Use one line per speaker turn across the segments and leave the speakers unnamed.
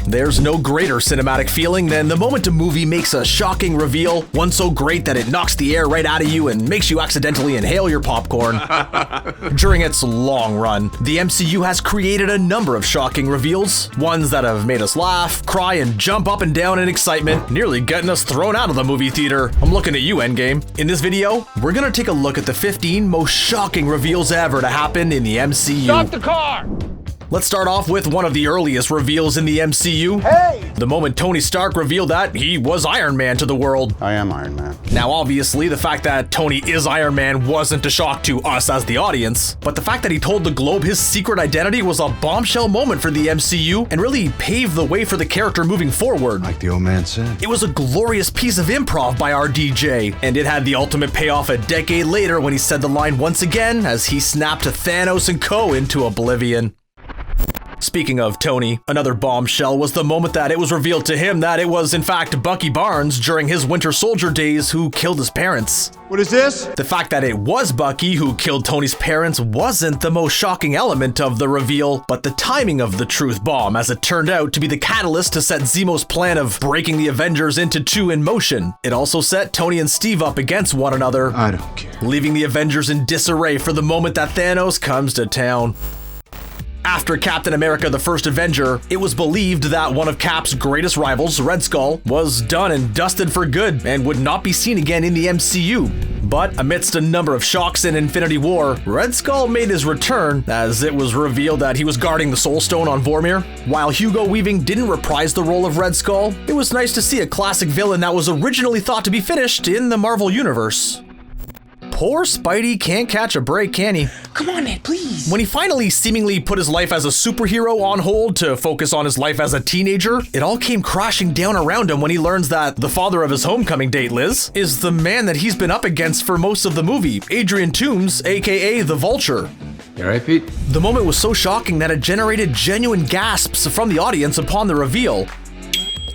There's no greater cinematic feeling than the moment a movie makes a shocking reveal, one so great that it knocks the air right out of you and makes you accidentally inhale your popcorn. During its long run, the MCU has created a number of shocking reveals, ones that have made us laugh, cry, and jump up and down in excitement, nearly getting us thrown out of the movie theater. I'm looking at you, Endgame. In this video, we're gonna take a look at the 15 most shocking reveals ever to happen in the MCU.
Stop the car!
Let's start off with one of the earliest reveals in the MCU.
Hey!
The moment Tony Stark revealed that he was Iron Man to the world.
I am Iron Man.
Now, obviously, the fact that Tony is Iron Man wasn't a shock to us as the audience, but the fact that he told the globe his secret identity was a bombshell moment for the MCU and really paved the way for the character moving forward.
Like the old man said.
It was a glorious piece of improv by our DJ, and it had the ultimate payoff a decade later when he said the line once again as he snapped Thanos and co. into oblivion. Speaking of Tony, another bombshell was the moment that it was revealed to him that it was in fact Bucky Barnes during his Winter Soldier days who killed his parents.
What is this?
The fact that it was Bucky who killed Tony's parents wasn't the most shocking element of the reveal, but the timing of the truth bomb, as it turned out to be the catalyst to set Zemo's plan of breaking the Avengers into two in motion. It also set Tony and Steve up against one another,
I don't care.
leaving the Avengers in disarray for the moment that Thanos comes to town. After Captain America the First Avenger, it was believed that one of Cap's greatest rivals, Red Skull, was done and dusted for good and would not be seen again in the MCU. But amidst a number of shocks in Infinity War, Red Skull made his return as it was revealed that he was guarding the Soul Stone on Vormir. While Hugo Weaving didn't reprise the role of Red Skull, it was nice to see a classic villain that was originally thought to be finished in the Marvel Universe. Poor Spidey can't catch a break, can he?
Come on, Ed, please.
When he finally seemingly put his life as a superhero on hold to focus on his life as a teenager, it all came crashing down around him when he learns that the father of his homecoming date, Liz, is the man that he's been up against for most of the movie, Adrian Toomes, aka the Vulture.
You alright, Pete?
The moment was so shocking that it generated genuine gasps from the audience upon the reveal.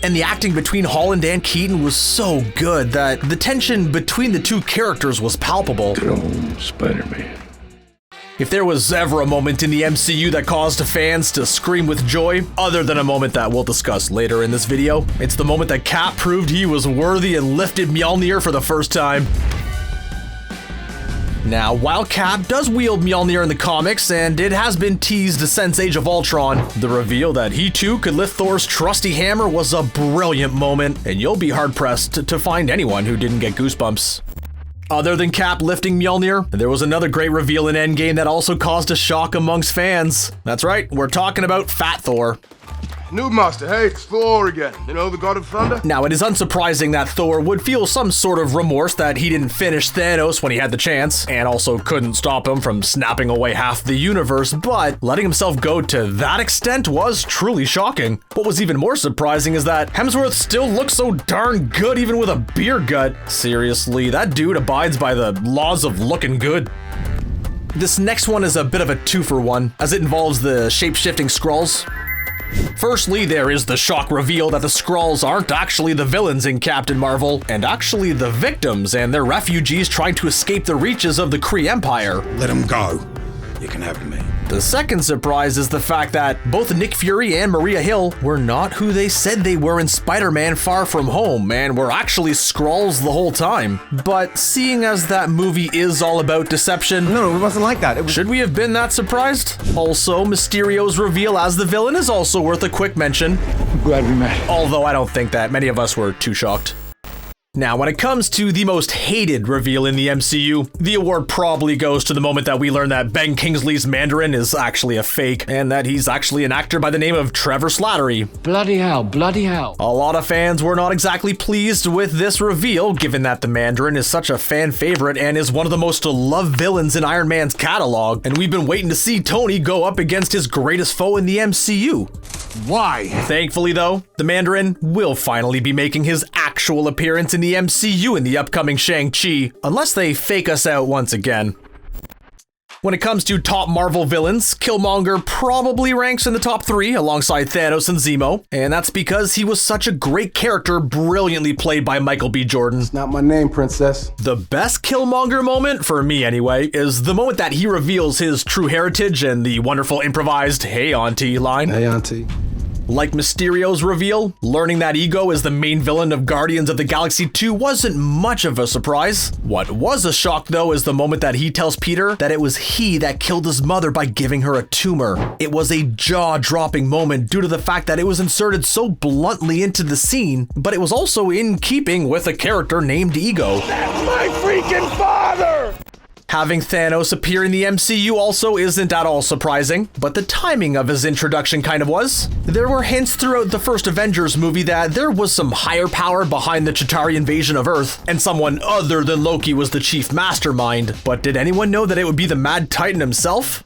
And the acting between Holland and Keaton was so good that the tension between the two characters was palpable.
Good old Spider-Man.
If there was ever a moment in the MCU that caused fans to scream with joy, other than a moment that we'll discuss later in this video, it's the moment that Cap proved he was worthy and lifted Mjolnir for the first time. Now, while Cap does wield Mjolnir in the comics, and it has been teased since Age of Ultron, the reveal that he too could lift Thor's trusty hammer was a brilliant moment, and you'll be hard-pressed to find anyone who didn't get goosebumps. Other than Cap lifting Mjolnir, there was another great reveal in Endgame that also caused a shock amongst fans. That's right, we're talking about Fat Thor.
New master, hey, it's Thor again. You know, the god of thunder?
Now, it is unsurprising that Thor would feel some sort of remorse that he didn't finish Thanos when he had the chance, and also couldn't stop him from snapping away half the universe, but letting himself go to that extent was truly shocking. What was even more surprising is that Hemsworth still looks so darn good even with a beer gut. Seriously, that dude abides by the laws of looking good. This next one is a bit of a two-for-one, as it involves the shape-shifting Skrulls. Firstly, there is the shock reveal that the Skrulls aren't actually the villains in Captain Marvel, and actually the victims and their refugees trying to escape the reaches of the Kree Empire.
Let him go. You can have me.
The second surprise is the fact that both Nick Fury and Maria Hill were not who they said they were in Spider-Man Far From Home, and were actually Skrulls the whole time. But seeing as that movie is all about deception,
No, it wasn't like that. It was...
should we have been that surprised? Also, Mysterio's reveal as the villain is also worth a quick mention,
I'm glad we met.
although I don't think that many of us were too shocked. Now, when it comes to the most hated reveal in the MCU, the award probably goes to the moment that we learn that Ben Kingsley's Mandarin is actually a fake, and that he's actually an actor by the name of Trevor Slattery.
Bloody hell, bloody hell.
A lot of fans were not exactly pleased with this reveal, given that the Mandarin is such a fan favorite and is one of the most loved villains in Iron Man's catalog, and we've been waiting to see Tony go up against his greatest foe in the MCU.
Why?
Thankfully though, the Mandarin will finally be making his actual appearance in the MCU in the upcoming Shang-Chi, unless they fake us out once again. When it comes to top Marvel villains, Killmonger probably ranks in the top 3 alongside Thanos and Zemo, and that's because he was such a great character brilliantly played by Michael B. Jordan.
It's not my name, princess.
The best Killmonger moment, for me anyway, is the moment that he reveals his true heritage and the wonderful improvised "Hey Auntie" line.
Hey, auntie.
Like Mysterio's reveal, learning that Ego is the main villain of Guardians of the Galaxy 2 wasn't much of a surprise. What was a shock though is the moment that he tells Peter that it was he that killed his mother by giving her a tumor. It was a jaw-dropping moment due to the fact that it was inserted so bluntly into the scene, but it was also in keeping with a character named Ego.
That's my freaking father!
Having Thanos appear in the MCU also isn't at all surprising, but the timing of his introduction kind of was. There were hints throughout the first Avengers movie that there was some higher power behind the Chitauri invasion of Earth, and someone other than Loki was the chief mastermind, but did anyone know that it would be the Mad Titan himself?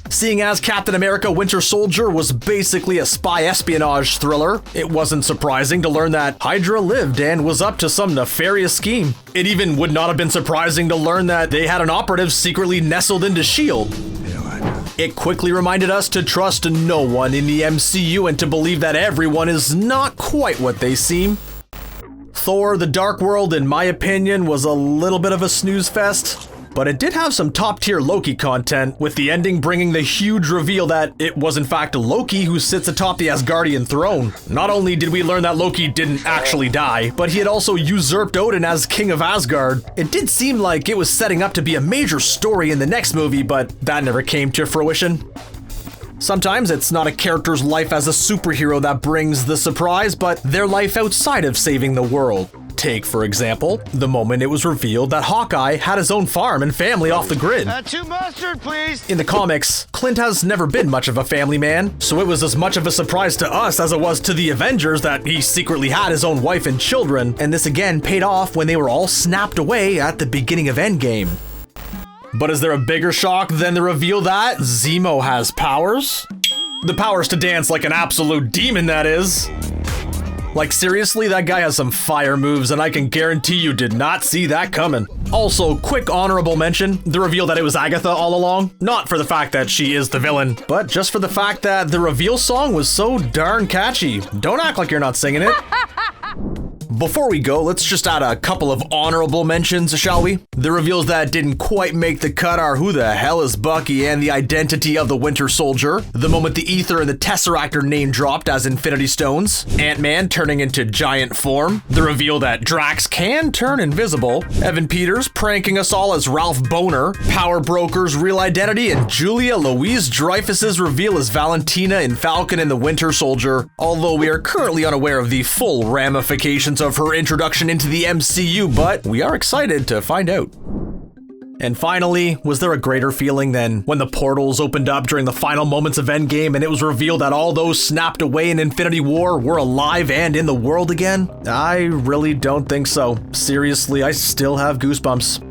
Seeing as Captain America Winter Soldier was basically a spy espionage thriller, it wasn't surprising to learn that Hydra lived and was up to some nefarious scheme. It even would not have been surprising to learn that they had an operative secretly nestled into S.H.I.E.L.D. It quickly reminded us to trust no one in the MCU and to believe that everyone is not quite what they seem. Thor: The Dark World, in my opinion, was a little bit of a snooze fest. But it did have some top-tier Loki content, with the ending bringing the huge reveal that it was in fact Loki who sits atop the Asgardian throne. Not only did we learn that Loki didn't actually die, but he had also usurped Odin as king of Asgard. It did seem like it was setting up to be a major story in the next movie, but that never came to fruition. Sometimes it's not a character's life as a superhero that brings the surprise, but their life outside of saving the world. Take, for example, the moment it was revealed that Hawkeye had his own farm and family off the grid.
Two mustard, please!
In the comics, Clint has never been much of a family man, so it was as much of a surprise to us as it was to the Avengers that he secretly had his own wife and children, and this again paid off when they were all snapped away at the beginning of Endgame. But is there a bigger shock than the reveal that Zemo has powers? The powers to dance like an absolute demon, that is. Like seriously, that guy has some fire moves and I can guarantee you did not see that coming. Also, quick honorable mention, the reveal that it was Agatha all along. Not for the fact that she is the villain, but just for the fact that the reveal song was so darn catchy. Don't act like you're not singing it. Before we go, let's just add a couple of honorable mentions, shall we? The reveals that didn't quite make the cut are who the hell is Bucky and the identity of the Winter Soldier, the moment the Ether and the Tesseract are name dropped as Infinity Stones, Ant-Man turning into giant form, the reveal that Drax can turn invisible, Evan Peters pranking us all as Ralph Boner, Power Broker's real identity, and Julia Louis-Dreyfus's reveal as Valentina in Falcon and the Winter Soldier, although we are currently unaware of the full ramifications of her introduction into the MCU, but we are excited to find out. And finally, was there a greater feeling than when the portals opened up during the final moments of Endgame and it was revealed that all those snapped away in Infinity War were alive and in the world again? I really don't think so. Seriously, I still have goosebumps.